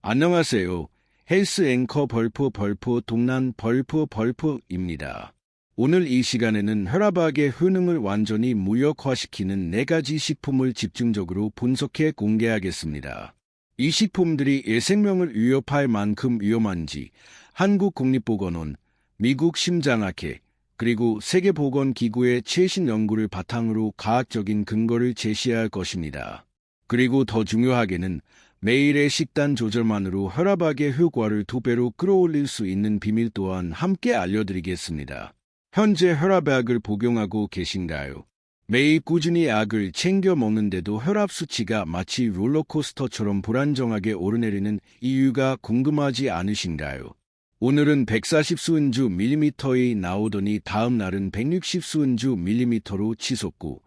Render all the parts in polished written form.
안녕하세요. 헬스 앵커 벌프 동난 벌프입니다. 오늘 이 시간에는 혈압약의 효능을 완전히 무력화시키는 4가지 식품을 집중적으로 분석해 공개하겠습니다. 이 식품들이 일생명을 위협할 만큼 위험한지 한국국립보건원, 미국 심장학회, 그리고 세계보건기구의 최신 연구를 바탕으로 과학적인 근거를 제시할 것입니다. 그리고 더 중요하게는 매일의 식단 조절만으로 혈압약의 효과를 2배로 끌어올릴 수 있는 비밀 또한 함께 알려드리겠습니다. 현재 혈압약을 복용하고 계신가요? 매일 꾸준히 약을 챙겨 먹는데도 혈압 수치가 마치 롤러코스터처럼 불안정하게 오르내리는 이유가 궁금하지 않으신가요? 오늘은 140 수은주 밀리미터에 나오더니 다음 날은 160 수은주 밀리미터로 치솟고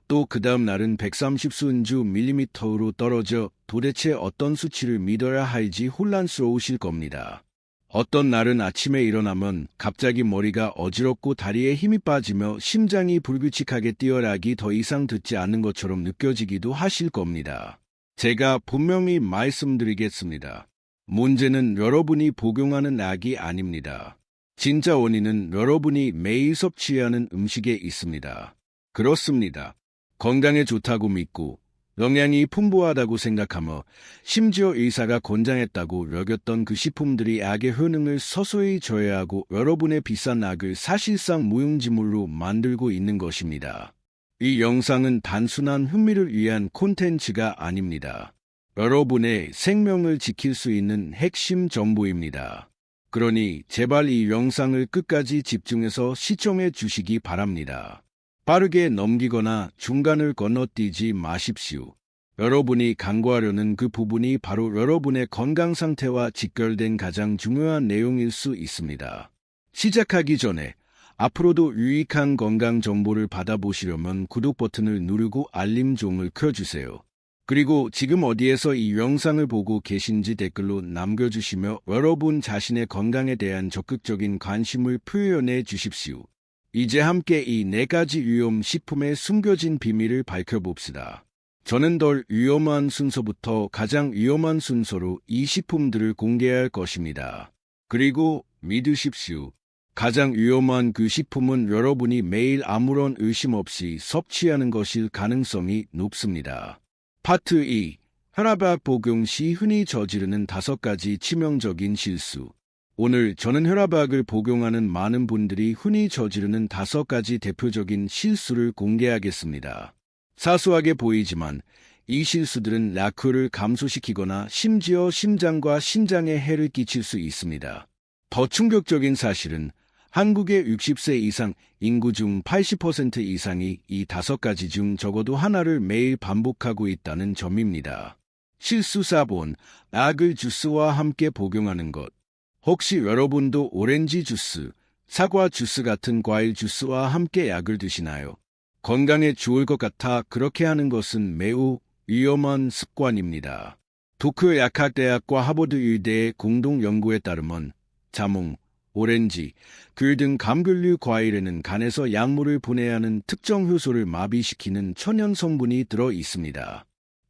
또 그 다음 날은 130 수은주 밀리미터로 떨어져 도대체 어떤 수치를 믿어야 할지 혼란스러우실 겁니다. 어떤 날은 아침에 일어나면 갑자기 머리가 어지럽고 다리에 힘이 빠지며 심장이 불규칙하게 뛰어나기 더 이상 듣지 않는 것처럼 느껴지기도 하실 겁니다. 제가 분명히 말씀드리겠습니다. 문제는 여러분이 복용하는 약이 아닙니다. 진짜 원인은 여러분이 매일 섭취하는 음식에 있습니다. 그렇습니다. 건강에 좋다고 믿고 영양이 풍부하다고 생각하며 심지어 의사가 권장했다고 여겼던 그 식품들이 약의 효능을 서서히 저해하고 여러분의 비싼 약을 사실상 무용지물로 만들고 있는 것입니다. 이 영상은 단순한 흥미를 위한 콘텐츠가 아닙니다. 여러분의 생명을 지킬 수 있는 핵심 정보입니다. 그러니 제발 이 영상을 끝까지 집중해서 시청해 주시기 바랍니다. 빠르게 넘기거나 중간을 건너뛰지 마십시오. 여러분이 간과하려는 그 부분이 바로 여러분의 건강 상태와 직결된 가장 중요한 내용일 수 있습니다. 시작하기 전에 앞으로도 유익한 건강 정보를 받아보시려면 구독 버튼을 누르고 알림종을 켜주세요. 그리고 지금 어디에서 이 영상을 보고 계신지 댓글로 남겨주시며 여러분 자신의 건강에 대한 적극적인 관심을 표현해 주십시오. 이제 함께 이 4가지 위험 식품의 숨겨진 비밀을 밝혀봅시다. 저는 덜 위험한 순서부터 가장 위험한 순서로 이 식품들을 공개할 것입니다. 그리고 믿으십시오. 가장 위험한 그 식품은 여러분이 매일 아무런 의심 없이 섭취하는 것일 가능성이 높습니다. 파트 2. 혈압약 복용 시 흔히 저지르는 5가지 치명적인 실수. 오늘 저는 혈압약을 복용하는 많은 분들이 흔히 저지르는 5가지 대표적인 실수를 공개하겠습니다. 사소하게 보이지만 이 실수들은 약효를 감소시키거나 심지어 심장과 신장에 해를 끼칠 수 있습니다. 더 충격적인 사실은 한국의 60세 이상 인구 중 80% 이상이 이 5가지 중 적어도 하나를 매일 반복하고 있다는 점입니다. 실수 4번, 약을 주스와 함께 복용하는 것. 혹시 여러분도 오렌지 주스, 사과 주스 같은 과일 주스와 함께 약을 드시나요? 건강에 좋을 것 같아 그렇게 하는 것은 매우 위험한 습관입니다. 도쿄 약학대학과 하버드 의대의 공동 연구에 따르면 자몽, 오렌지, 귤 등 감귤류 과일에는 간에서 약물을 분해하는 하는 특정 효소를 마비시키는 천연 성분이 들어 있습니다.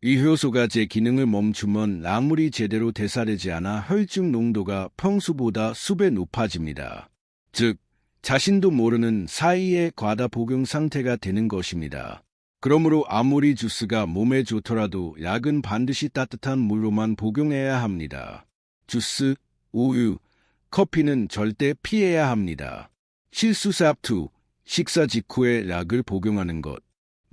이 효소가 제 기능을 멈추면 약물이 제대로 대사되지 않아 혈중 농도가 평소보다 수배 높아집니다. 즉, 자신도 모르는 사이에 과다 복용 상태가 되는 것입니다. 그러므로 아무리 주스가 몸에 좋더라도 약은 반드시 따뜻한 물로만 복용해야 합니다. 주스, 우유, 커피는 절대 피해야 합니다. 실수 2. 식사 직후에 약을 복용하는 것.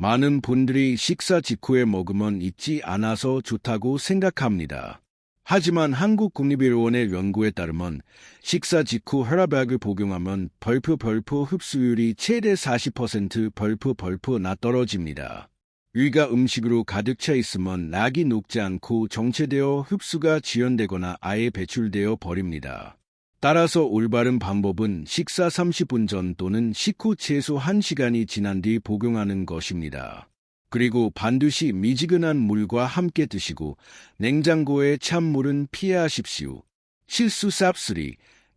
많은 분들이 식사 직후에 먹으면 잊지 않아서 좋다고 생각합니다. 하지만 한국국립의료원의 연구에 따르면 식사 직후 혈압약을 복용하면 벌프 흡수율이 최대 40% 벌프나 떨어집니다. 위가 음식으로 가득 차 있으면 약이 녹지 않고 정체되어 흡수가 지연되거나 아예 배출되어 버립니다. 따라서 올바른 방법은 식사 30분 전 또는 식후 최소 1시간이 지난 뒤 복용하는 것입니다. 그리고 반드시 미지근한 물과 함께 드시고 냉장고에 찬물은 피하십시오. 실수 3.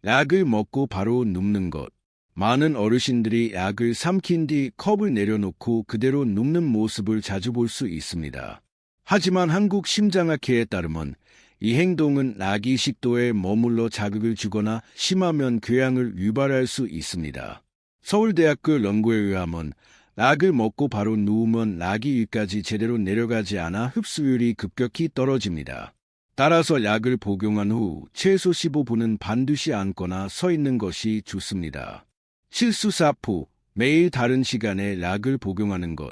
약을 먹고 바로 눕는 것. 많은 어르신들이 약을 삼킨 뒤 컵을 내려놓고 그대로 눕는 모습을 자주 볼 수 있습니다. 하지만 한국 심장학회에 따르면 이 행동은 낙이 식도에 머물러 자극을 주거나 심하면 궤양을 유발할 수 있습니다. 서울대학교 연구에 의하면 낙을 먹고 바로 누우면 낙이 위까지 제대로 내려가지 않아 흡수율이 급격히 떨어집니다. 따라서 약을 복용한 후 최소 15분은 반드시 앉거나 서 있는 것이 좋습니다. 실수사포, 매일 다른 시간에 약을 복용하는 것.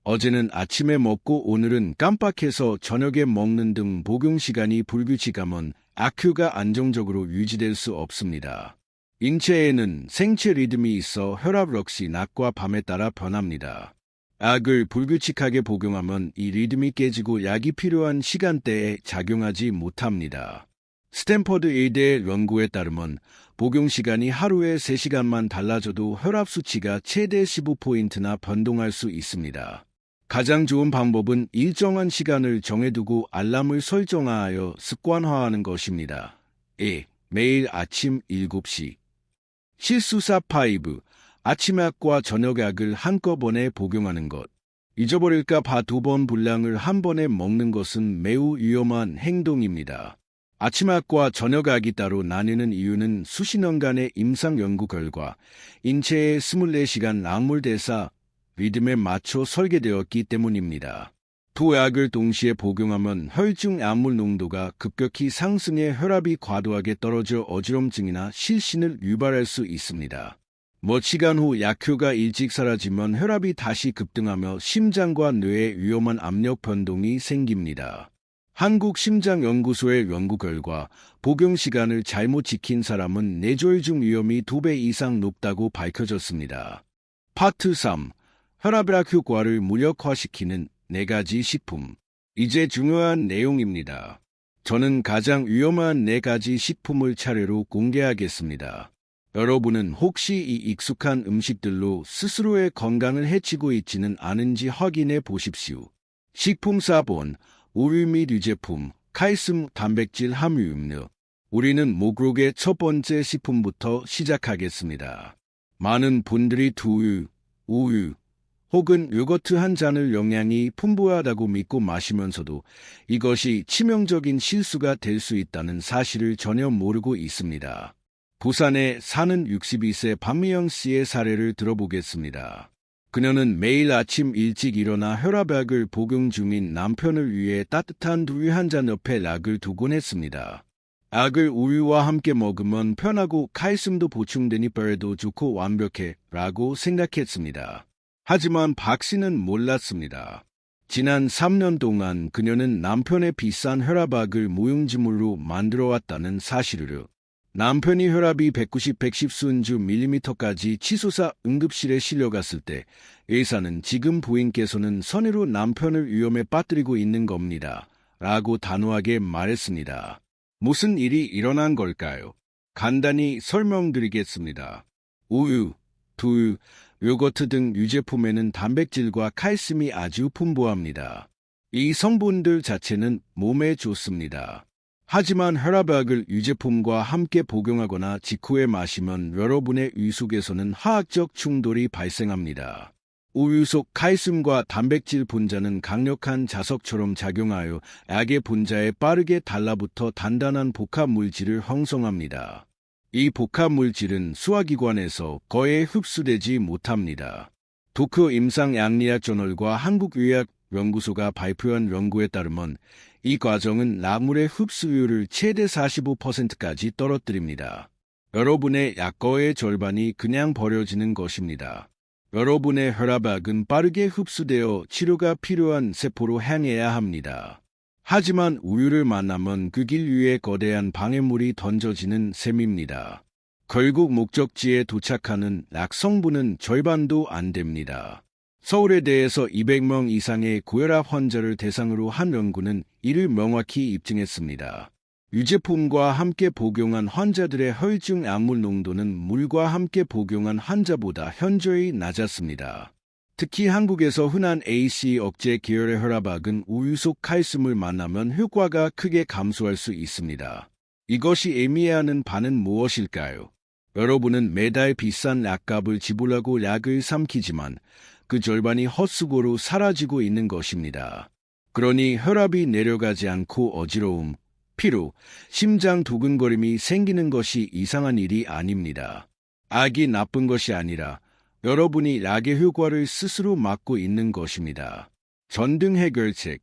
어제는 아침에 먹고 오늘은 깜빡해서 저녁에 먹는 등 복용 시간이 불규칙하면 악효가 안정적으로 유지될 수 없습니다. 인체에는 생체 리듬이 있어 혈압 역시 낮과 밤에 따라 변합니다. 약을 불규칙하게 복용하면 이 리듬이 깨지고 약이 필요한 시간대에 작용하지 못합니다. 스탠퍼드 의대 연구에 따르면 복용 시간이 하루에 3시간만 달라져도 혈압 수치가 최대 15포인트나 변동할 수 있습니다. 가장 좋은 방법은 일정한 시간을 정해두고 알람을 설정하여 습관화하는 것입니다. 매일 아침 7시. 실수사 5. 아침약과 저녁약을 한꺼번에 복용하는 것. 잊어버릴까 봐 2번 분량을 한 번에 먹는 것은 매우 위험한 행동입니다. 아침약과 저녁약이 따로 나뉘는 이유는 수십 년간의 임상 연구 결과 인체의 24시간 약물 대사 리듬에 맞춰 설계되었기 때문입니다. 두 약을 동시에 복용하면 혈중 약물 농도가 급격히 상승해 혈압이 과도하게 떨어져 어지럼증이나 실신을 유발할 수 있습니다. 몇 시간 후 약효가 일찍 사라지면 혈압이 다시 급등하며 심장과 뇌에 위험한 압력 변동이 생깁니다. 한국심장연구소의 연구 결과 복용 시간을 잘못 지킨 사람은 뇌졸중 위험이 2배 이상 높다고 밝혀졌습니다. 파트 3. 혈압약 효과를 무력화시키는 4가지 식품. 이제 중요한 내용입니다. 저는 가장 위험한 4가지 식품을 차례로 공개하겠습니다. 여러분은 혹시 이 익숙한 음식들로 스스로의 건강을 해치고 있지는 않은지 확인해 보십시오. 식품 4번, 우유 및 유제품, 칼슘, 단백질 함유 음료. 우리는 목록의 첫 번째 식품부터 시작하겠습니다. 많은 분들이 두유, 우유, 혹은 요거트 한 잔을 영양이 풍부하다고 믿고 마시면서도 이것이 치명적인 실수가 될 수 있다는 사실을 전혀 모르고 있습니다. 부산에 사는 62세 박미영 씨의 사례를 들어보겠습니다. 그녀는 매일 아침 일찍 일어나 혈압약을 복용 중인 남편을 위해 따뜻한 우유 한 잔 옆에 약을 두곤 했습니다. 약을 우유와 함께 먹으면 편하고 칼슘도 보충되니 뼈에도 좋고 완벽해 라고 생각했습니다. 하지만 박 씨는 몰랐습니다. 지난 3년 동안 그녀는 남편의 비싼 혈압약을 무용지물로 만들어왔다는 사실을 남편이 혈압이 190, 110 밀리미터까지 치솟아 응급실에 실려갔을 때 의사는 지금 부인께서는 선의로 남편을 위험에 빠뜨리고 있는 겁니다. 라고 단호하게 말했습니다. 무슨 일이 일어난 걸까요? 간단히 설명드리겠습니다. 우유, 두유, 요거트 등 유제품에는 단백질과 칼슘이 아주 풍부합니다. 이 성분들 자체는 몸에 좋습니다. 하지만 혈압약을 유제품과 함께 복용하거나 직후에 마시면 여러분의 위 속에서는 화학적 충돌이 발생합니다. 우유 속 칼슘과 단백질 분자는 강력한 자석처럼 작용하여 약의 분자에 빠르게 달라붙어 단단한 복합 물질을 형성합니다. 이 복합 물질은 소화기관에서 거의 흡수되지 못합니다. 도쿄 임상양리학 저널과 한국의학연구소가 발표한 연구에 따르면 이 과정은 약물의 흡수율을 최대 45%까지 떨어뜨립니다. 여러분의 약거의 절반이 그냥 버려지는 것입니다. 여러분의 혈압약은 빠르게 흡수되어 치료가 필요한 세포로 향해야 합니다. 하지만 우유를 만나면 그 길 위에 거대한 방해물이 던져지는 셈입니다. 결국 목적지에 도착하는 약 성분은 절반도 안 됩니다. 서울의대에서 200명 이상의 고혈압 환자를 대상으로 한 연구는 이를 명확히 입증했습니다. 유제품과 함께 복용한 환자들의 혈중 약물 농도는 물과 함께 복용한 환자보다 현저히 낮았습니다. 특히 한국에서 흔한 AC 억제 계열의 혈압약은 우유 속 칼슘을 만나면 효과가 크게 감소할 수 있습니다. 이것이 의미하는 바는 무엇일까요? 여러분은 매달 비싼 약값을 지불하고 약을 삼키지만 그 절반이 헛수고로 사라지고 있는 것입니다. 그러니 혈압이 내려가지 않고 어지러움, 피로, 심장 두근거림이 생기는 것이 이상한 일이 아닙니다. 악이 나쁜 것이 아니라 여러분이 약의 효과를 스스로 막고 있는 것입니다. 전등 해결책.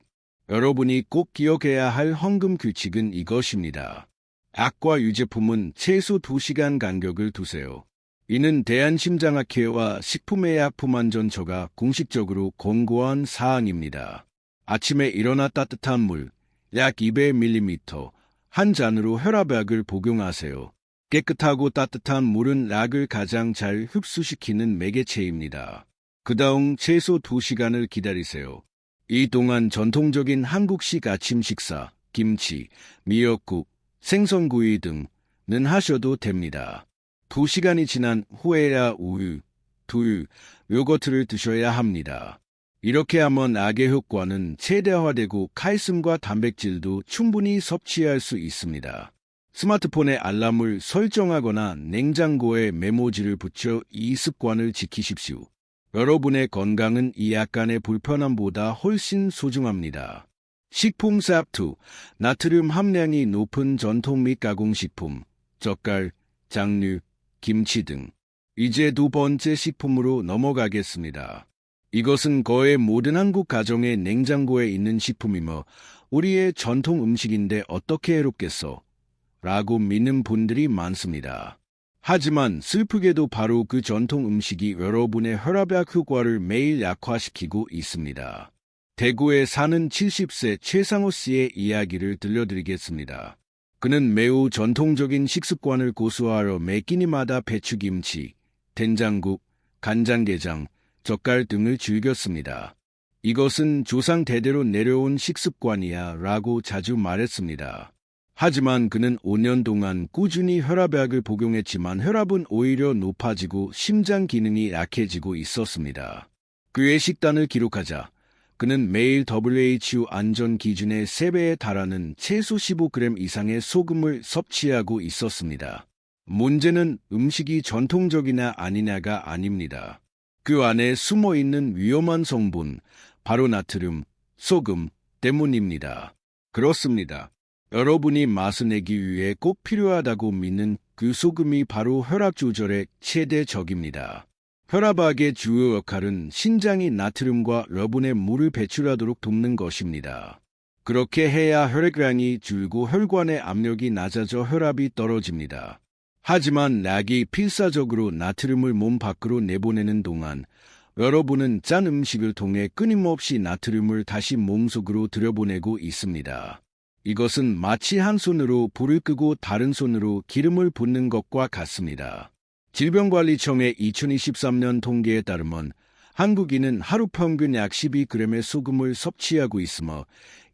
여러분이 꼭 기억해야 할 헌금 규칙은 이것입니다. 약과 유제품은 최소 2시간 간격을 두세요. 이는 대한심장학회와 식품의약품안전처가 공식적으로 권고한 사항입니다. 아침에 일어나 따뜻한 물, 약 200ml 한 잔으로 혈압약을 복용하세요. 깨끗하고 따뜻한 물은 약을 가장 잘 흡수시키는 매개체입니다. 그 다음 최소 2시간을 기다리세요. 이 동안 전통적인 한국식 아침 식사, 김치, 미역국, 생선구이 등은 하셔도 됩니다. 2시간이 지난 후에야 우유, 두유, 요거트를 드셔야 합니다. 이렇게 하면 약의 효과는 최대화되고 칼슘과 단백질도 충분히 섭취할 수 있습니다. 스마트폰에 알람을 설정하거나 냉장고에 메모지를 붙여 이 습관을 지키십시오. 여러분의 건강은 이 약간의 불편함보다 훨씬 소중합니다. 식품 삽투, 나트륨 함량이 높은 전통 및 가공식품, 젓갈, 장류, 김치 등. 이제 두 번째 식품으로 넘어가겠습니다. 이것은 거의 모든 한국 가정의 냉장고에 있는 식품이며 우리의 전통 음식인데 어떻게 해롭겠어? 라고 믿는 분들이 많습니다. 하지만 슬프게도 바로 그 전통 음식이 여러분의 혈압약 효과를 매일 약화시키고 있습니다. 대구에 사는 70세 최상호 씨의 이야기를 들려드리겠습니다. 그는 매우 전통적인 식습관을 고수하러 매 끼니마다 배추김치, 된장국, 간장게장, 젓갈 등을 즐겼습니다. 이것은 조상 대대로 내려온 식습관이야 라고 자주 말했습니다. 하지만 그는 5년 동안 꾸준히 혈압약을 복용했지만 혈압은 오히려 높아지고 심장 기능이 약해지고 있었습니다. 그의 식단을 기록하자 그는 매일 WHO 안전 기준의 3배에 달하는 최소 15g 이상의 소금을 섭취하고 있었습니다. 문제는 음식이 전통적이냐 아니냐가 아닙니다. 그 안에 숨어있는 위험한 성분, 바로 나트륨, 소금 때문입니다. 그렇습니다. 여러분이 맛을 내기 위해 꼭 필요하다고 믿는 그 소금이 바로 혈압 조절의 최대 적입니다. 혈압약의 주요 역할은 신장이 나트륨과 여분의 물을 배출하도록 돕는 것입니다. 그렇게 해야 혈액량이 줄고 혈관의 압력이 낮아져 혈압이 떨어집니다. 하지만 약이 필사적으로 나트륨을 몸 밖으로 내보내는 동안 여러분은 짠 음식을 통해 끊임없이 나트륨을 다시 몸속으로 들여보내고 있습니다. 이것은 마치 한 손으로 불을 끄고 다른 손으로 기름을 붓는 것과 같습니다. 질병관리청의 2023년 통계에 따르면 한국인은 하루 평균 약 12g의 소금을 섭취하고 있으며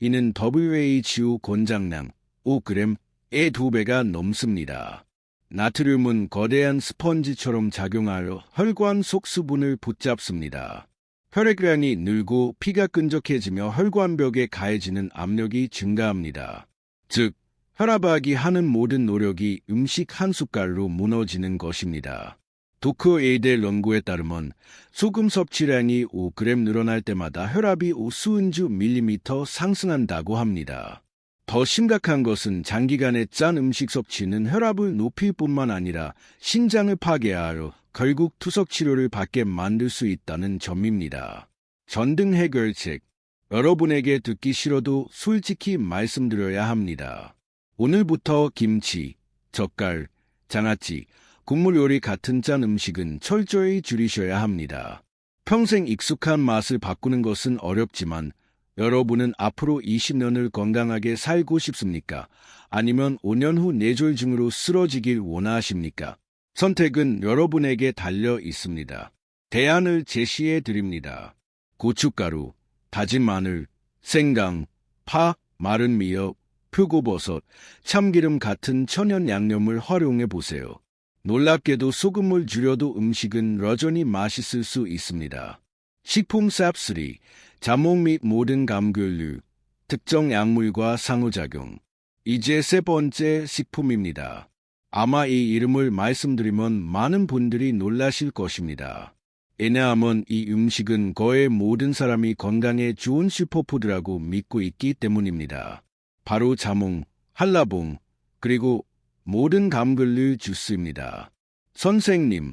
이는 WHO 권장량 5g의 2배가 넘습니다. 나트륨은 거대한 스펀지처럼 작용하여 혈관 속 수분을 붙잡습니다. 혈액량이 늘고 피가 끈적해지며 혈관벽에 가해지는 압력이 증가합니다. 즉, 혈압약이 하는 모든 노력이 음식 한 숟갈로 무너지는 것입니다. 도쿄에이대 연구에 따르면 소금 섭취량이 5g 늘어날 때마다 혈압이 수은주 밀리미터 상승한다고 합니다. 더 심각한 것은 장기간의 짠 음식 섭취는 혈압을 높일 뿐만 아니라 신장을 파괴하여 결국 투석 치료를 받게 만들 수 있다는 점입니다. 전등 해결책. 여러분에게 듣기 싫어도 솔직히 말씀드려야 합니다. 오늘부터 김치, 젓갈, 장아찌, 국물 요리 같은 짠 음식은 철저히 줄이셔야 합니다. 평생 익숙한 맛을 바꾸는 것은 어렵지만 여러분은 앞으로 20년을 건강하게 살고 싶습니까? 아니면 5년 후 뇌졸중으로 쓰러지길 원하십니까? 선택은 여러분에게 달려 있습니다. 대안을 제시해 드립니다. 고춧가루, 다진 마늘, 생강, 파, 마른 미역, 표고버섯, 참기름 같은 천연 양념을 활용해 보세요. 놀랍게도 소금을 줄여도 음식은 여전히 맛있을 수 있습니다. 식품 쌉3, 자몽 및 모든 감귤류, 특정 약물과 상호작용. 이제 세 번째 식품입니다. 아마 이 이름을 말씀드리면 많은 분들이 놀라실 것입니다. 왜냐하면 이 음식은 거의 모든 사람이 건강에 좋은 슈퍼푸드라고 믿고 있기 때문입니다. 바로 자몽, 한라봉, 그리고 모든 감귤류 주스입니다. 선생님,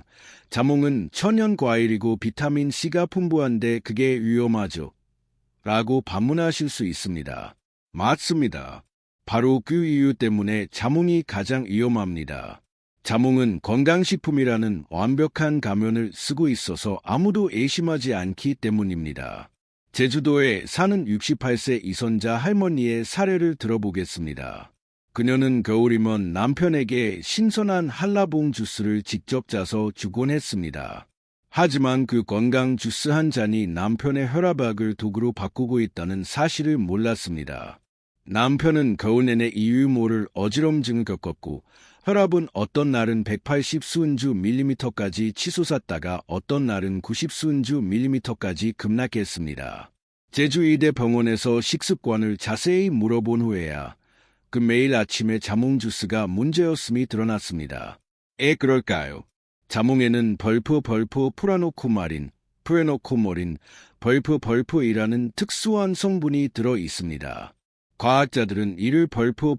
자몽은 천연 과일이고 비타민 C가 풍부한데 그게 위험하죠? 라고 반문하실 수 있습니다. 맞습니다. 바로 그 이유 때문에 자몽이 가장 위험합니다. 자몽은 건강식품이라는 완벽한 가면을 쓰고 있어서 아무도 의심하지 않기 때문입니다. 제주도에 사는 68세 이선자 할머니의 사례를 들어보겠습니다. 그녀는 겨울이면 남편에게 신선한 한라봉 주스를 직접 짜서 주곤 했습니다. 하지만 그 건강 주스 한 잔이 남편의 혈압약을 독으로 바꾸고 있다는 사실을 몰랐습니다. 남편은 겨울 내내 이 유모를 어지럼증을 겪었고 혈압은 어떤 날은 180 수은주 밀리미터까지 치솟았다가 어떤 날은 90 수은주 밀리미터까지 급락했습니다. 제주이대 병원에서 식습관을 자세히 물어본 후에야 그 매일 아침에 자몽 주스가 문제였음이 드러났습니다. 그럴까요? 자몽에는 벌프프라노코마린, 프레노코모린, 벌프이라는 특수한 성분이 들어 있습니다. 과학자들은 이를 벌프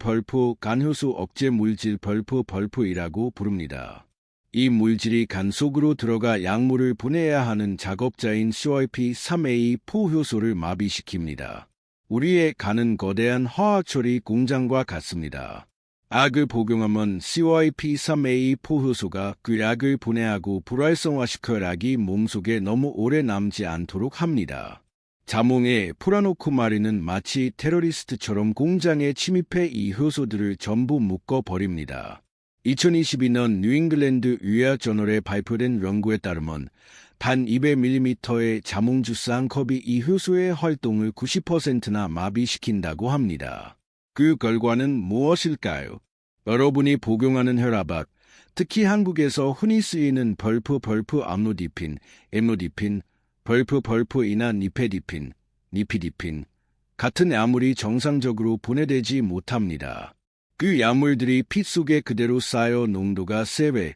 간효소 억제 물질 벌프이라고 부릅니다. 이 물질이 간 속으로 들어가 약물을 분해해야 하는 작업자인 CYP3A 포효소를 마비시킵니다. 우리의 간은 거대한 화학처리 공장과 같습니다. 약을 복용하면 CYP3A 포효소가 그 약을 분해하고 불활성화시켜 약이 몸속에 너무 오래 남지 않도록 합니다. 자몽의 프라노코마린은 마치 테러리스트처럼 공장에 침입해 이 효소들을 전부 묶어버립니다. 2022년 뉴잉글랜드 의학 저널에 발표된 연구에 따르면 단 200ml의 자몽 주스 한 컵이 이 효소의 활동을 90%나 마비시킨다고 합니다. 그 결과는 무엇일까요? 여러분이 복용하는 혈압약, 특히 한국에서 흔히 쓰이는 벌프암로디핀, 엠로디핀, 벌프이나 니피디핀 같은 약물이 정상적으로 분해되지 못합니다. 그 약물들이 피 속에 그대로 쌓여 농도가 3배,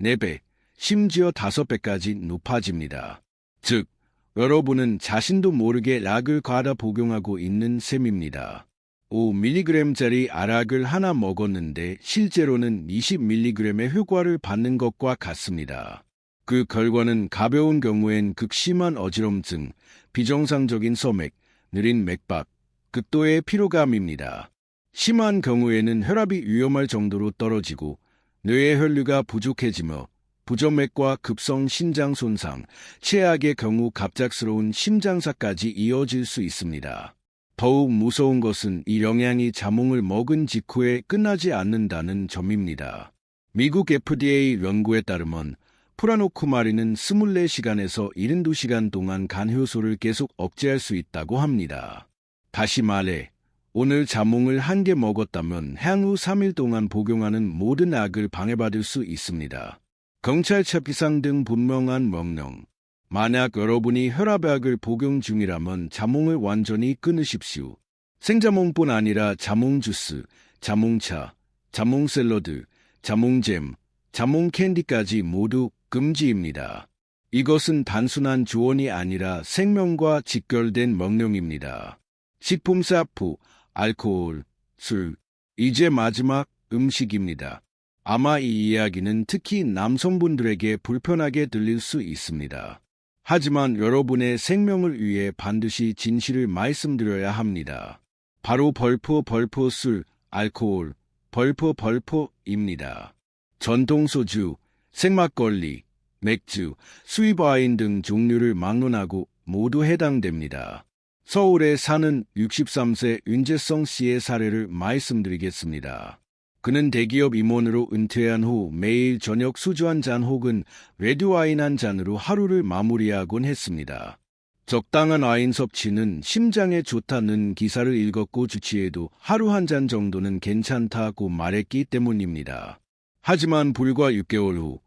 4배, 심지어 5배까지 높아집니다. 즉, 여러분은 자신도 모르게 약을 과다 복용하고 있는 셈입니다. 5mg짜리 알약을 하나 먹었는데 실제로는 20mg의 효과를 받는 것과 같습니다. 그 결과는 가벼운 경우엔 극심한 어지럼증, 비정상적인 소맥, 느린 맥박, 극도의 피로감입니다. 심한 경우에는 혈압이 위험할 정도로 떨어지고 뇌의 혈류가 부족해지며 부정맥과 급성 신장 손상, 최악의 경우 갑작스러운 심장사까지 이어질 수 있습니다. 더욱 무서운 것은 이 영향이 자몽을 먹은 직후에 끝나지 않는다는 점입니다. 미국 FDA 연구에 따르면 프라노코마린은 24시간에서 72시간 동안 간 효소를 계속 억제할 수 있다고 합니다. 다시 말해, 오늘 자몽을 한 개 먹었다면 향후 3일 동안 복용하는 모든 약을 방해받을 수 있습니다. 경찰차 비상 등 분명한 명령. 만약 여러분이 혈압약을 복용 중이라면 자몽을 완전히 끊으십시오. 생자몽뿐 아니라 자몽 주스, 자몽차, 자몽 샐러드, 자몽잼, 자몽 캔디까지 모두 금지입니다. 이것은 단순한 조언이 아니라 생명과 직결된 명령입니다. 식품사 푸, 알코올, 술, 이제 마지막 음식입니다. 아마 이 이야기는 특히 남성분들에게 불편하게 들릴 수 있습니다. 하지만 여러분의 생명을 위해 반드시 진실을 말씀드려야 합니다. 바로 벌프 술, 알코올, 벌프입니다. 전통 소주, 생막걸리, 맥주, 수입 와인 등 종류를 막론하고 모두 해당됩니다. 서울에 사는 63세 윤재성 씨의 사례를 말씀드리겠습니다. 그는 대기업 임원으로 은퇴한 후 매일 저녁 소주 한 잔 혹은 레드와인 한 잔으로 하루를 마무리하곤 했습니다. 적당한 와인 섭취는 심장에 좋다는 기사를 읽었고 주치의도 하루 한 잔 정도는 괜찮다고 말했기 때문입니다. 하지만 불과 6개월 후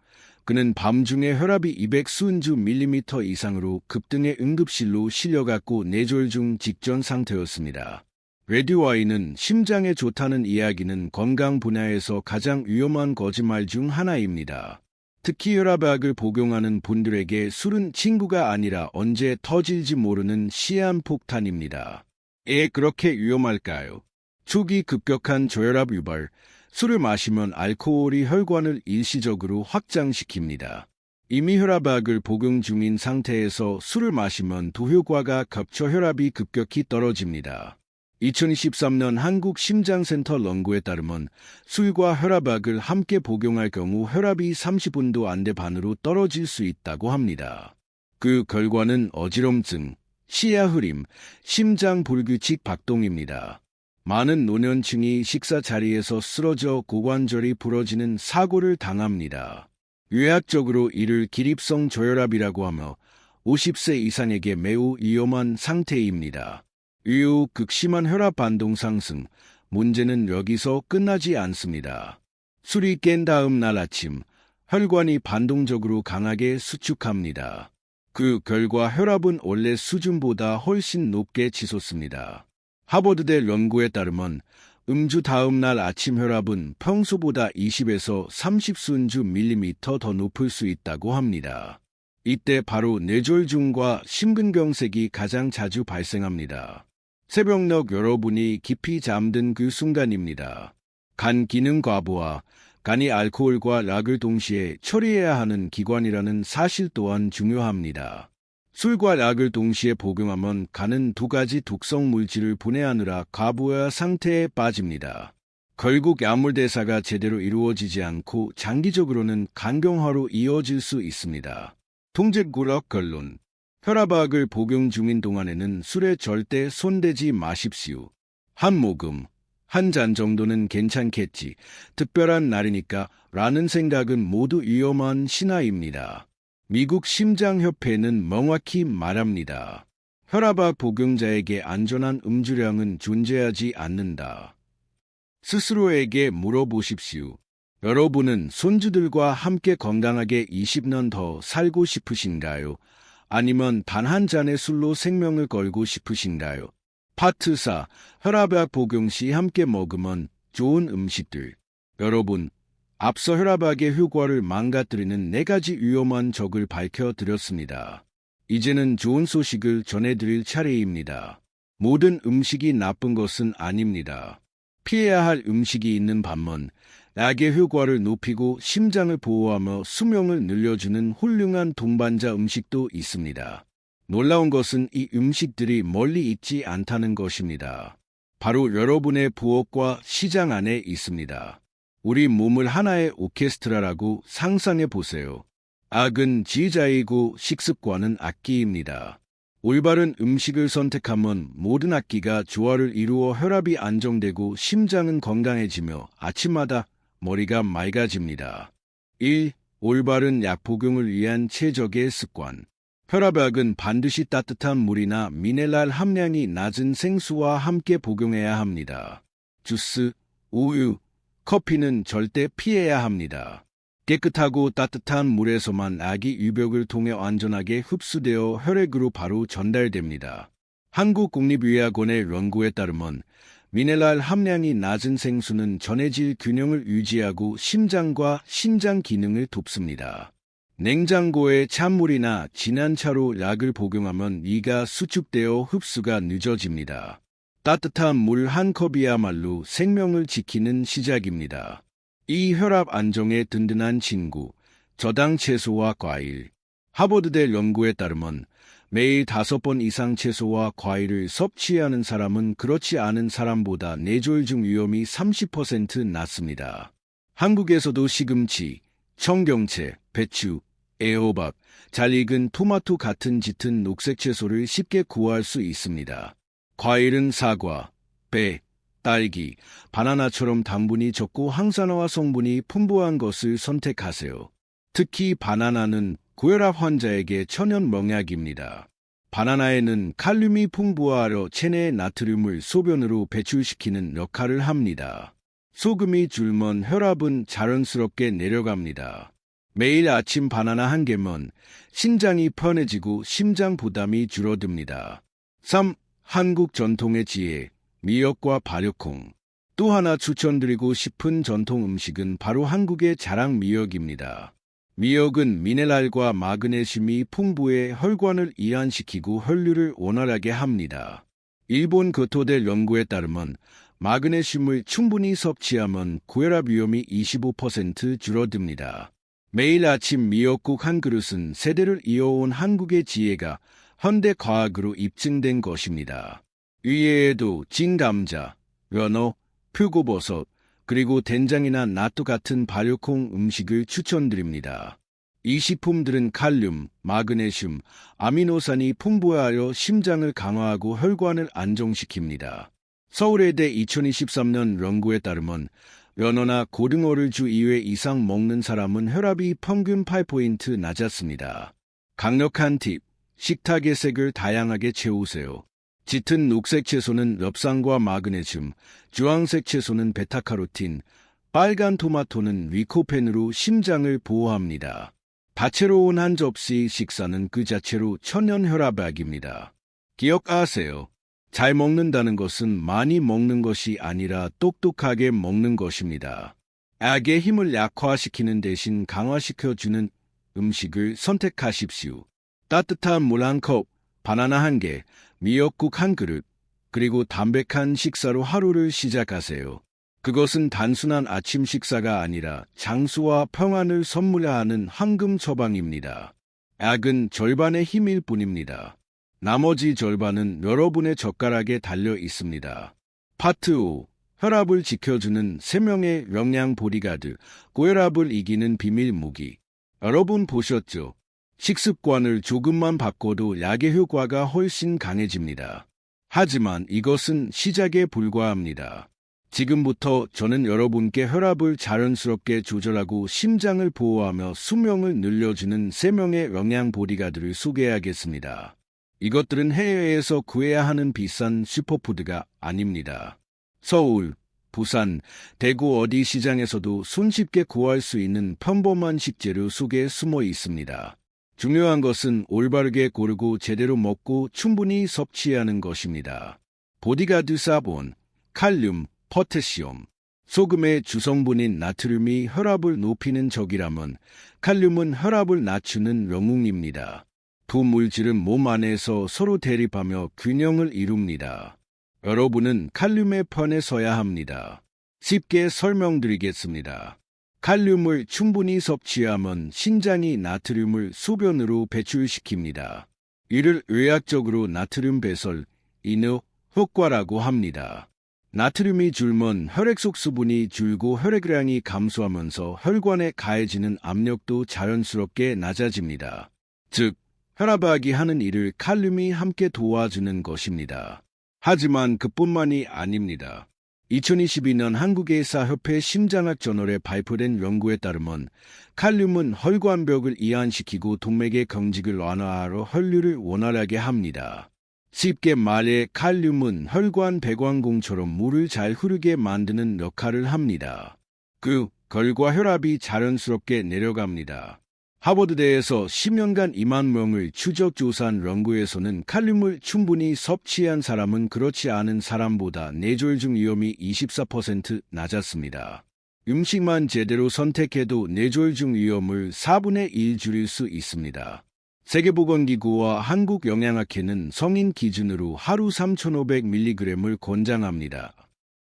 그는 밤중에 혈압이 200 수은주 밀리미터 이상으로 급등해 응급실로 실려갔고 뇌졸중 직전 상태였습니다. 레드와인은 심장에 좋다는 이야기는 건강 분야에서 가장 위험한 거짓말 중 하나입니다. 특히 혈압약을 복용하는 분들에게 술은 친구가 아니라 언제 터질지 모르는 시한폭탄입니다. 그렇게 위험할까요? 초기 급격한 저혈압 유발, 술을 마시면 알코올이 혈관을 일시적으로 확장시킵니다. 이미 혈압약을 복용 중인 상태에서 술을 마시면 도효과가 겹쳐 혈압이 급격히 떨어집니다. 2023년 한국심장센터 연구에 따르면 술과 혈압약을 함께 복용할 경우 혈압이 30분도 안돼 반으로 떨어질 수 있다고 합니다. 그 결과는 어지럼증, 시야 흐림, 심장 불규칙 박동입니다. 많은 노년층이 식사 자리에서 쓰러져 고관절이 부러지는 사고를 당합니다. 의학적으로 이를 기립성 저혈압이라고 하며 50세 이상에게 매우 위험한 상태입니다. 이후 극심한 혈압 반동 상승, 문제는 여기서 끝나지 않습니다. 술이 깬 다음 날 아침, 혈관이 반동적으로 강하게 수축합니다. 그 결과 혈압은 원래 수준보다 훨씬 높게 치솟습니다. 하버드대 연구에 따르면 음주 다음 날 아침 혈압은 평소보다 20에서 30순주 밀리미터 더 높을 수 있다고 합니다. 이때 바로 뇌졸중과 심근경색이 가장 자주 발생합니다. 새벽녘 여러분이 깊이 잠든 그 순간입니다. 간 기능 과부하, 간이 알코올과 락을 동시에 처리해야 하는 기관이라는 사실 또한 중요합니다. 술과 락을 동시에 복용하면 간은 두 가지 독성 물질을 분해하느라 과부하 상태에 빠집니다. 결국 약물 대사가 제대로 이루어지지 않고 장기적으로는 간경화로 이어질 수 있습니다. 통제구력 결론. 혈압약을 복용 중인 동안에는 술에 절대 손대지 마십시오. 한 모금, 한 잔 정도는 괜찮겠지. 특별한 날이니까 라는 생각은 모두 위험한 신화입니다. 미국 심장협회는 명확히 말합니다. 혈압약 복용자에게 안전한 음주량은 존재하지 않는다. 스스로에게 물어보십시오. 여러분은 손주들과 함께 건강하게 20년 더 살고 싶으신가요? 아니면 단 한 잔의 술로 생명을 걸고 싶으신가요? 파트 4. 혈압약 복용 시 함께 먹으면 좋은 음식들. 여러분, 앞서 혈압약의 효과를 망가뜨리는 4가지 위험한 적을 밝혀드렸습니다. 이제는 좋은 소식을 전해드릴 차례입니다. 모든 음식이 나쁜 것은 아닙니다. 피해야 할 음식이 있는 반면 약의 효과를 높이고 심장을 보호하며 수명을 늘려주는 훌륭한 동반자 음식도 있습니다. 놀라운 것은 이 음식들이 멀리 있지 않다는 것입니다. 바로 여러분의 부엌과 시장 안에 있습니다. 우리 몸을 하나의 오케스트라라고 상상해 보세요. 악은 지휘자이고 식습관은 악기입니다. 올바른 음식을 선택하면 모든 악기가 조화를 이루어 혈압이 안정되고 심장은 건강해지며 아침마다 머리가 맑아집니다. 1. 올바른 약 복용을 위한 최적의 습관. 혈압약은 반드시 따뜻한 물이나 미네랄 함량이 낮은 생수와 함께 복용해야 합니다. 주스, 우유, 커피는 절대 피해야 합니다. 깨끗하고 따뜻한 물에서만 약이 유벽을 통해 안전하게 흡수되어 혈액으로 바로 전달됩니다. 한국국립의학원의 연구에 따르면 미네랄 함량이 낮은 생수는 전해질 균형을 유지하고 심장과 신장 기능을 돕습니다. 냉장고에 찬물이나 진한 차로 약을 복용하면 이가 수축되어 흡수가 늦어집니다. 따뜻한 물 한 컵이야말로 생명을 지키는 시작입니다. 이 혈압 안정에 든든한 친구, 저당 채소와 과일. 하버드대 연구에 따르면 매일 5번 이상 채소와 과일을 섭취하는 사람은 그렇지 않은 사람보다 뇌졸중 위험이 30% 낮습니다. 한국에서도 시금치, 청경채, 배추, 애호박, 잘 익은 토마토 같은 짙은 녹색 채소를 쉽게 구할 수 있습니다. 과일은 사과, 배, 딸기, 바나나처럼 당분이 적고 항산화와 성분이 풍부한 것을 선택하세요. 특히 바나나는 고혈압 환자에게 천연 명약입니다. 바나나에는 칼륨이 풍부하여 체내의 나트륨을 소변으로 배출시키는 역할을 합니다. 소금이 줄면 혈압은 자연스럽게 내려갑니다. 매일 아침 바나나 한 개면 신장이 편해지고 심장 부담이 줄어듭니다. 3. 한국 전통의 지혜, 미역과 발효콩. 또 하나 추천드리고 싶은 전통 음식은 바로 한국의 자랑 미역입니다. 미역은 미네랄과 마그네슘이 풍부해 혈관을 이완시키고 혈류를 원활하게 합니다. 일본 교토대 연구에 따르면 마그네슘을 충분히 섭취하면 고혈압 위험이 25% 줄어듭니다. 매일 아침 미역국 한 그릇은 세대를 이어온 한국의 지혜가 현대 과학으로 입증된 것입니다. 이외에도 진감자, 연어, 표고버섯, 그리고 된장이나 나토 같은 발효콩 음식을 추천드립니다. 이 식품들은 칼륨, 마그네슘, 아미노산이 풍부하여 심장을 강화하고 혈관을 안정시킵니다. 서울예대 2023년 연구에 따르면 연어나 고등어를 주 2회 이상 먹는 사람은 혈압이 평균 8포인트 낮았습니다. 강력한 팁, 식탁의 색을 다양하게 채우세요. 짙은 녹색 채소는 엽산과 마그네슘, 주황색 채소는 베타카로틴, 빨간 토마토는 리코펜으로 심장을 보호합니다. 다채로운 한 접시 식사는 그 자체로 천연 혈압약입니다. 기억하세요. 잘 먹는다는 것은 많이 먹는 것이 아니라 똑똑하게 먹는 것입니다. 약의 힘을 약화시키는 대신 강화시켜주는 음식을 선택하십시오. 따뜻한 물 한 컵, 바나나 한 개, 미역국 한 그릇, 그리고 담백한 식사로 하루를 시작하세요. 그것은 단순한 아침 식사가 아니라 장수와 평안을 선물하는 황금 처방입니다. 약은 절반의 힘일 뿐입니다. 나머지 절반은 여러분의 젓가락에 달려 있습니다. 파트 5. 혈압을 지켜주는 3명의 영양 보디가드, 고혈압을 이기는 비밀 무기. 여러분 보셨죠? 식습관을 조금만 바꿔도 약의 효과가 훨씬 강해집니다. 하지만 이것은 시작에 불과합니다. 지금부터 저는 여러분께 혈압을 자연스럽게 조절하고 심장을 보호하며 수명을 늘려주는 3명의 영양 보디가드를 소개하겠습니다. 이것들은 해외에서 구해야 하는 비싼 슈퍼푸드가 아닙니다. 서울, 부산, 대구 어디 시장에서도 손쉽게 구할 수 있는 평범한 식재료 속에 숨어 있습니다. 중요한 것은 올바르게 고르고 제대로 먹고 충분히 섭취하는 것입니다. 보디가드 사본, 칼륨, 포타시움. 소금의 주성분인 나트륨이 혈압을 높이는 적이라면 칼륨은 혈압을 낮추는 영웅입니다. 두 물질은 몸 안에서 서로 대립하며 균형을 이룹니다. 여러분은 칼륨의 편에 서야 합니다. 쉽게 설명드리겠습니다. 칼륨을 충분히 섭취하면 신장이 나트륨을 소변으로 배출시킵니다. 이를 의학적으로 나트륨 배설, 인후 효과라고 합니다. 나트륨이 줄면 혈액 속 수분이 줄고 혈액량이 감소하면서 혈관에 가해지는 압력도 자연스럽게 낮아집니다. 즉, 혈압약이 하는 일을 칼륨이 함께 도와주는 것입니다. 하지만 그뿐만이 아닙니다. 2022년 한국의사협회 심장학 저널에 발표된 연구에 따르면 칼륨은 혈관벽을 이완시키고 동맥의 경직을 완화하러 혈류를 원활하게 합니다. 쉽게 말해 칼륨은 혈관 배관공처럼 물을 잘 흐르게 만드는 역할을 합니다. 그 결과 혈압이 자연스럽게 내려갑니다. 하버드대에서 10년간 2만 명을 추적 조사한 연구에서는 칼륨을 충분히 섭취한 사람은 그렇지 않은 사람보다 뇌졸중 위험이 24% 낮았습니다. 음식만 제대로 선택해도 뇌졸중 위험을 4분의 1 줄일 수 있습니다. 세계보건기구와 한국영양학회는 성인 기준으로 하루 3,500mg을 권장합니다.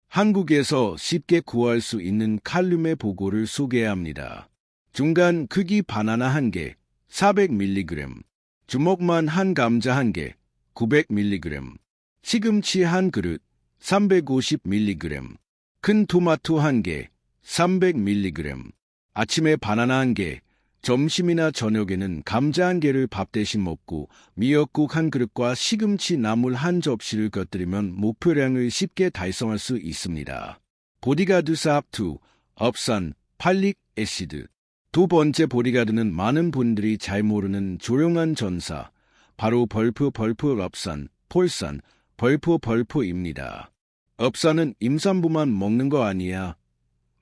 한국에서 쉽게 구할 수 있는 칼륨의 보고를 소개합니다. 중간 크기 바나나 1개, 400mg, 주먹만 한 감자 1개, 900mg, 시금치 한 그릇, 350mg, 큰 토마토 1개, 300mg, 아침에 바나나 1개, 점심이나 저녁에는 감자 1개를 밥 대신 먹고 미역국 한 그릇과 시금치 나물 한 접시를 곁들이면 목표량을 쉽게 달성할 수 있습니다. 보디가드 삽2, 업산, 팔릭 애시드. 두 번째 보디가드는 많은 분들이 잘 모르는 조용한 전사, 바로 벌프 업산, 폴산, 벌프입니다. 업산은 임산부만 먹는 거 아니야?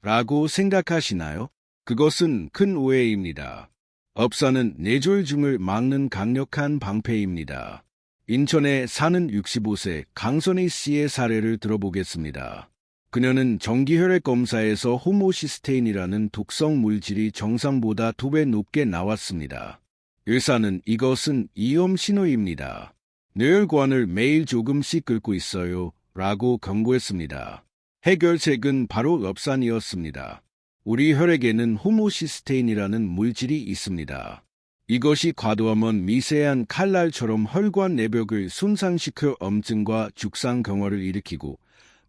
라고 생각하시나요? 그것은 큰 오해입니다. 업산은 뇌졸중을 막는 강력한 방패입니다. 인천에 사는 65세 강선희 씨의 사례를 들어보겠습니다. 그녀는 정기혈액 검사에서 호모시스테인이라는 독성 물질이 정상보다 2배 높게 나왔습니다. 의사는 이것은 위험 신호입니다. 뇌혈관을 매일 조금씩 긁고 있어요. 라고 경고했습니다. 해결책은 바로 럽산이었습니다. 우리 혈액에는 호모시스테인이라는 물질이 있습니다. 이것이 과도하면 미세한 칼날처럼 혈관 내벽을 손상시켜 염증과 죽상경화를 일으키고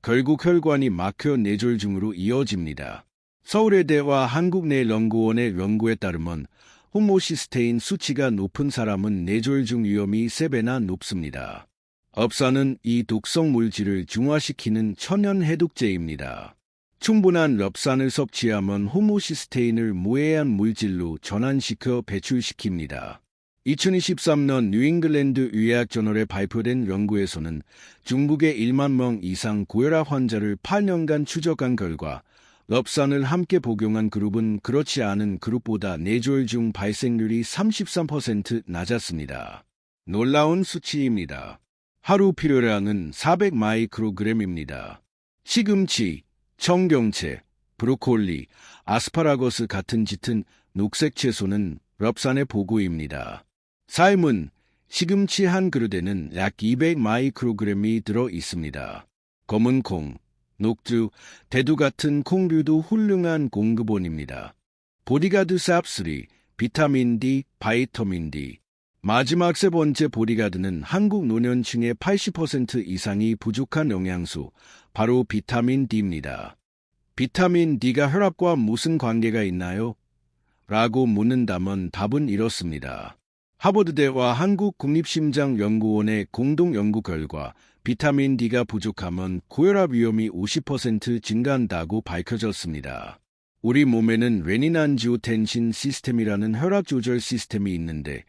결국 혈관이 막혀 뇌졸중으로 이어집니다. 서울의대와 한국내연구원의 연구에 따르면 호모시스테인 수치가 높은 사람은 뇌졸중 위험이 3배나 높습니다. 럽산은 이 독성 물질을 중화시키는 천연 해독제입니다. 충분한 럽산을 섭취하면 호모시스테인을 무해한 물질로 전환시켜 배출시킵니다. 2023년 뉴잉글랜드 의학저널에 발표된 연구에서는 중국의 1만 명 이상 고혈압 환자를 8년간 추적한 결과 럽산을 함께 복용한 그룹은 그렇지 않은 그룹보다 뇌졸중 발생률이 33% 낮았습니다. 놀라운 수치입니다. 하루 필요량은 400 마이크로그램입니다. 시금치, 청경채, 브로콜리, 아스파라거스 같은 짙은 녹색 채소는 럽산의 보고입니다. 삶은 시금치 한 그릇에는 약 200 마이크로그램이 들어 있습니다. 검은 콩, 녹두, 대두 같은 콩류도 훌륭한 공급원입니다. 보디가드 쌉3, 비타민 D, 바이터민 D. 마지막 3번째 보디가드는 한국 노년층의 80% 이상이 부족한 영양소, 바로 비타민 D입니다. 비타민 D가 혈압과 무슨 관계가 있나요? 라고 묻는다면 답은 이렇습니다. 하버드대와 한국국립심장연구원의 공동 연구 결과 비타민 D가 부족하면 고혈압 위험이 50% 증가한다고 밝혀졌습니다. 우리 몸에는 레닌안지오텐신 시스템이라는 혈압 조절 시스템이 있는데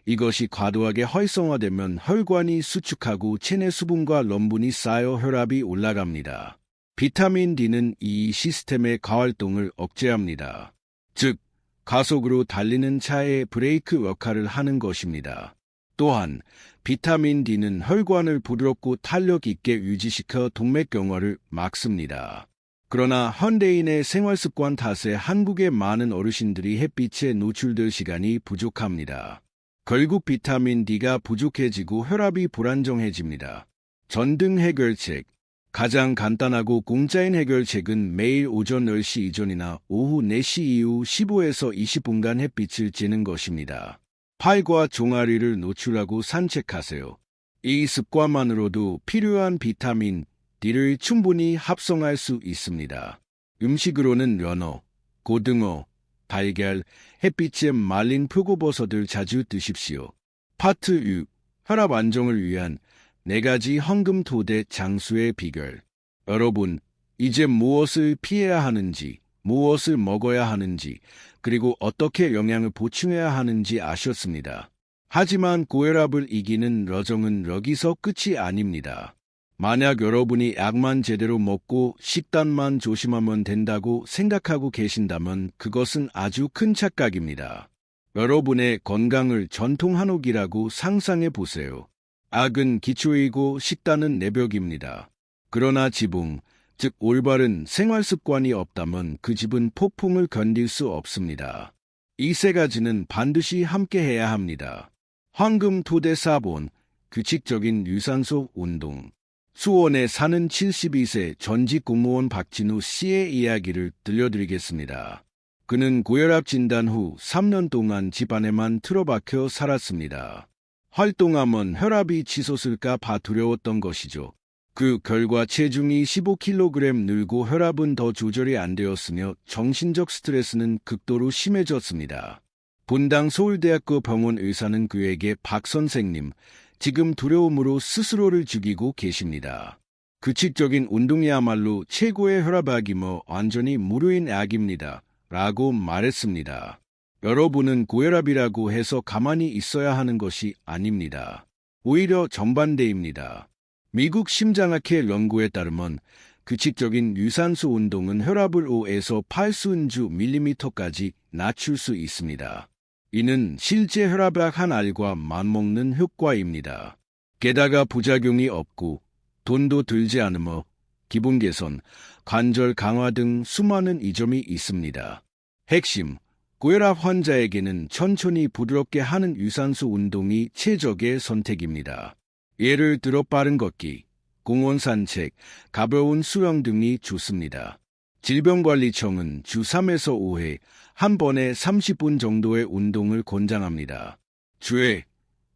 이것이 과도하게 활성화되면 혈관이 수축하고 체내 수분과 염분이 쌓여 혈압이 올라갑니다. 비타민 D는 이 시스템의 과활동을 억제합니다. 즉, 가속으로 달리는 차의 브레이크 역할을 하는 것입니다. 또한 비타민 D는 혈관을 부드럽고 탄력 있게 유지시켜 동맥경화를 막습니다. 그러나 현대인의 생활습관 탓에 한국의 많은 어르신들이 햇빛에 노출될 시간이 부족합니다. 결국 비타민 D가 부족해지고 혈압이 불안정해집니다. 전등 해결책. 가장 간단하고 공짜인 해결책은 매일 오전 10시 이전이나 오후 4시 이후 15에서 20분간 햇빛을 쬐는 것입니다. 팔과 종아리를 노출하고 산책하세요. 이 습관만으로도 필요한 비타민 D를 충분히 합성할 수 있습니다. 음식으로는 연어, 고등어, 달걀, 햇빛에 말린 표고버섯을 자주 드십시오. 파트 6. 혈압 안정을 위한 4가지 황금토대 장수의 비결. 여러분, 이제 무엇을 피해야 하는지, 무엇을 먹어야 하는지, 그리고 어떻게 영양을 보충해야 하는지 아셨습니다. 하지만 고혈압을 이기는 여정은 여기서 끝이 아닙니다. 만약 여러분이 약만 제대로 먹고 식단만 조심하면 된다고 생각하고 계신다면 그것은 아주 큰 착각입니다. 여러분의 건강을 전통 한옥이라고 상상해 보세요. 약은 기초이고 식단은 내벽입니다. 그러나 지붕, 즉 올바른 생활습관이 없다면 그 집은 폭풍을 견딜 수 없습니다. 이 3가지는 반드시 함께해야 합니다. 황금토대 4번, 규칙적인 유산소 운동. 수원에 사는 72세 전직 공무원 박진우 씨의 이야기를 들려드리겠습니다. 그는 고혈압 진단 후 3년 동안 집 안에만 틀어박혀 살았습니다. 활동하면 혈압이 치솟을까 봐 두려웠던 것이죠. 그 결과 체중이 15kg 늘고 혈압은 더 조절이 안 되었으며 정신적 스트레스는 극도로 심해졌습니다. 분당 서울대학교 병원 의사는 그에게 박 선생님, 지금 두려움으로 스스로를 죽이고 계십니다. 규칙적인 운동이야말로 최고의 혈압약이며 완전히 무료인 약입니다. 라고 말했습니다. 여러분은 고혈압이라고 해서 가만히 있어야 하는 것이 아닙니다. 오히려 정반대입니다. 미국 심장학회 연구에 따르면 규칙적인 유산소 운동은 혈압을 5에서 8순주 밀리미터까지 낮출 수 있습니다. 이는 실제 혈압약 한 알과 맞먹는 효과입니다. 게다가 부작용이 없고 돈도 들지 않으며 기분 개선, 관절 강화 등 수많은 이점이 있습니다. 핵심, 고혈압 환자에게는 천천히 부드럽게 하는 유산소 운동이 최적의 선택입니다. 예를 들어 빠른 걷기, 공원 산책, 가벼운 수영 등이 좋습니다. 질병관리청은 주 3에서 5회 한 번에 30분 정도의 운동을 권장합니다. 주에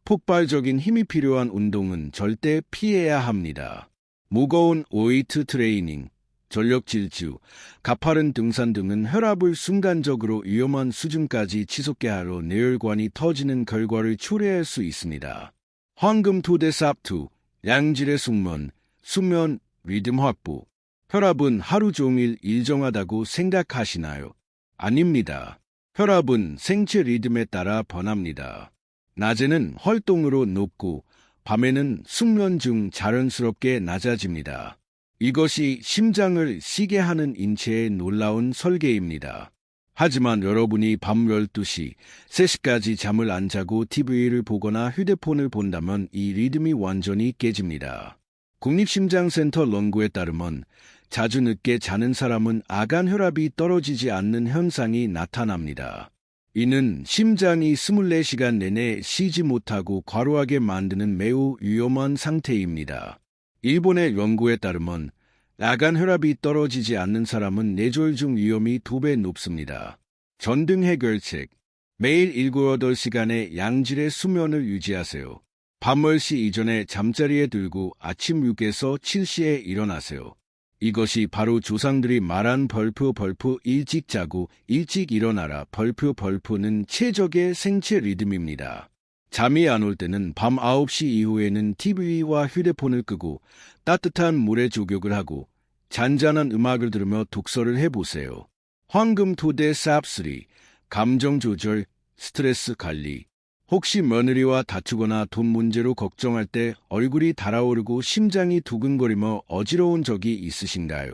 폭발적인 힘이 필요한 운동은 절대 피해야 합니다. 무거운 웨이트 트레이닝, 전력 질주, 가파른 등산 등은 혈압을 순간적으로 위험한 수준까지 치솟게 하러 뇌혈관이 터지는 결과를 초래할 수 있습니다. 황금 토대 삽투, 양질의 숙면, 수면 리듬 확보. 혈압은 하루 종일 일정하다고 생각하시나요? 아닙니다. 혈압은 생체 리듬에 따라 변합니다. 낮에는 활동으로 높고 밤에는 숙면 중 자연스럽게 낮아집니다. 이것이 심장을 쉬게 하는 인체의 놀라운 설계입니다. 하지만 여러분이 밤 12시, 3시까지 잠을 안 자고 TV를 보거나 휴대폰을 본다면 이 리듬이 완전히 깨집니다. 국립심장센터 연구에 따르면 자주 늦게 자는 사람은 아간 혈압이 떨어지지 않는 현상이 나타납니다. 이는 심장이 24시간 내내 쉬지 못하고 과로하게 만드는 매우 위험한 상태입니다. 일본의 연구에 따르면 아간 혈압이 떨어지지 않는 사람은 뇌졸중 위험이 2배 높습니다. 전등 해결책. 매일 7-8시간의 양질의 수면을 유지하세요. 밤 10시 이전에 잠자리에 들고 아침 6에서 7시에 일어나세요. 이것이 바로 조상들이 말한 벌프 일찍 자고 일찍 일어나라 벌프는 최적의 생체 리듬입니다. 잠이 안 올 때는 밤 9시 이후에는 TV와 휴대폰을 끄고 따뜻한 물에 족욕을 하고 잔잔한 음악을 들으며 독서를 해보세요. 황금 토대 쌉3, 감정 조절, 스트레스 관리. 혹시 며느리와 다투거나 돈 문제로 걱정할 때 얼굴이 달아오르고 심장이 두근거리며 어지러운 적이 있으신가요?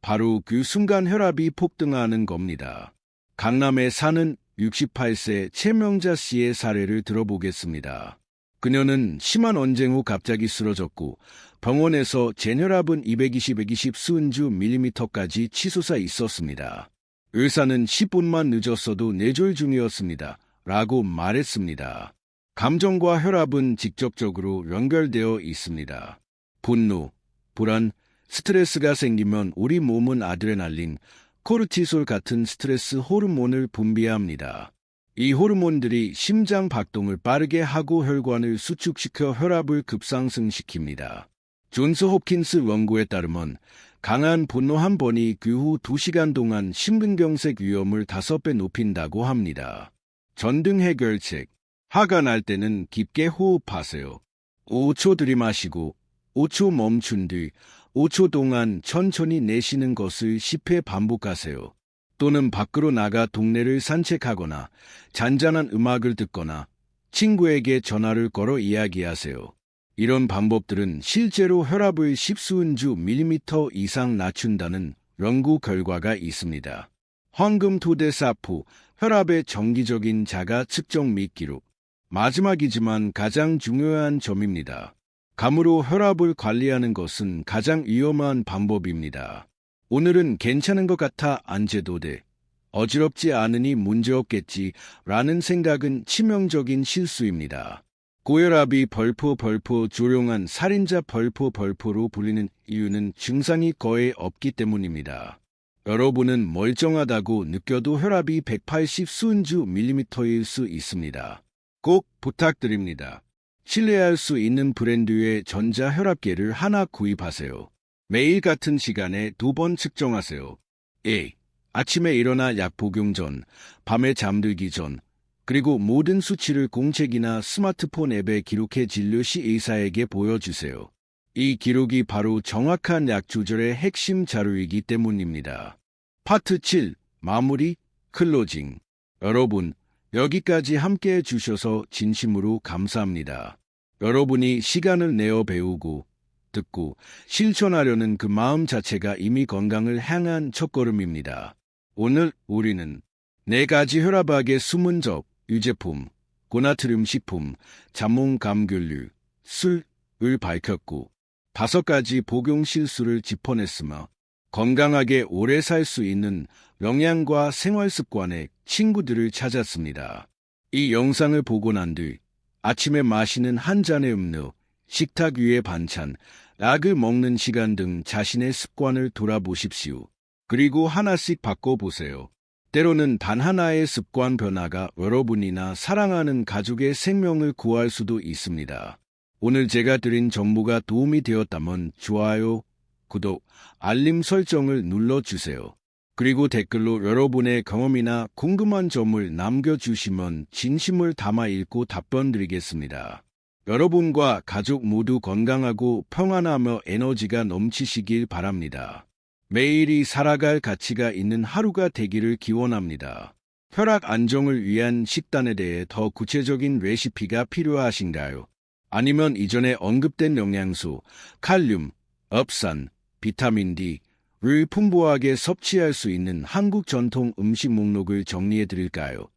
바로 그 순간 혈압이 폭등하는 겁니다. 강남에 사는 68세 최명자 씨의 사례를 들어보겠습니다. 그녀는 심한 언쟁 후 갑자기 쓰러졌고 병원에서 젠혈압은 220 수은주 밀리미터까지 치솟아 있었습니다. 의사는 10분만 늦었어도 뇌졸 중이었습니다. 라고 말했습니다. 감정과 혈압은 직접적으로 연결되어 있습니다. 분노, 불안, 스트레스가 생기면 우리 몸은 아드레날린, 코르티솔 같은 스트레스 호르몬을 분비합니다. 이 호르몬들이 심장 박동을 빠르게 하고 혈관을 수축시켜 혈압을 급상승시킵니다. 존스 홉킨스 연구에 따르면 강한 분노 한 번이 그 후 2시간 동안 심근경색 위험을 5배 높인다고 합니다. 전등 해결책. 화가 날 때는 깊게 호흡하세요. 5초 들이마시고 5초 멈춘 뒤 5초 동안 천천히 내쉬는 것을 10회 반복하세요. 또는 밖으로 나가 동네를 산책하거나 잔잔한 음악을 듣거나 친구에게 전화를 걸어 이야기하세요. 이런 방법들은 실제로 혈압을 10수은주 밀리미터 이상 낮춘다는 연구 결과가 있습니다. 황금 토대 사포, 혈압의 정기적인 자가 측정 및 기록. 마지막이지만 가장 중요한 점입니다. 감으로 혈압을 관리하는 것은 가장 위험한 방법입니다. 오늘은 괜찮은 것 같아 안 재도 돼. 어지럽지 않으니 문제없겠지 라는 생각은 치명적인 실수입니다. 고혈압이 벌포 조용한 살인자 벌포로 불리는 이유는 증상이 거의 없기 때문입니다. 여러분은 멀쩡하다고 느껴도 혈압이 180 수은주 밀리미터일 수 있습니다. 꼭 부탁드립니다. 신뢰할 수 있는 브랜드의 전자혈압계를 하나 구입하세요. 매일 같은 시간에 2번 측정하세요. 아침에 일어나 약 복용 전, 밤에 잠들기 전, 그리고 모든 수치를 공책이나 스마트폰 앱에 기록해 진료시 의사에게 보여주세요. 이 기록이 바로 정확한 약 조절의 핵심 자료이기 때문입니다. 파트 7, 마무리, 클로징. 여러분, 여기까지 함께해 주셔서 진심으로 감사합니다. 여러분이 시간을 내어 배우고, 듣고, 실천하려는 그 마음 자체가 이미 건강을 향한 첫걸음입니다. 오늘 우리는 4가지 혈압약의 숨은 적, 유제품, 고나트륨 식품, 자몽 감귤류, 술을 밝혔고 5가지 복용 실수를 짚어냈으며 건강하게 오래 살 수 있는 영양과 생활 습관의 친구들을 찾았습니다. 이 영상을 보고 난 뒤 아침에 마시는 한 잔의 음료, 식탁 위의 반찬, 약을 먹는 시간 등 자신의 습관을 돌아보십시오. 그리고 하나씩 바꿔보세요. 때로는 단 하나의 습관 변화가 여러분이나 사랑하는 가족의 생명을 구할 수도 있습니다. 오늘 제가 드린 정보가 도움이 되었다면 좋아요, 구독, 알림 설정을 눌러주세요. 그리고 댓글로 여러분의 경험이나 궁금한 점을 남겨주시면 진심을 담아 읽고 답변 드리겠습니다. 여러분과 가족 모두 건강하고 평안하며 에너지가 넘치시길 바랍니다. 매일이 살아갈 가치가 있는 하루가 되기를 기원합니다. 혈압 안정을 위한 식단에 대해 더 구체적인 레시피가 필요하신가요? 아니면 이전에 언급된 영양소, 칼륨, 업산, 비타민 D를 풍부하게 섭취할 수 있는 한국 전통 음식 목록을 정리해 드릴까요?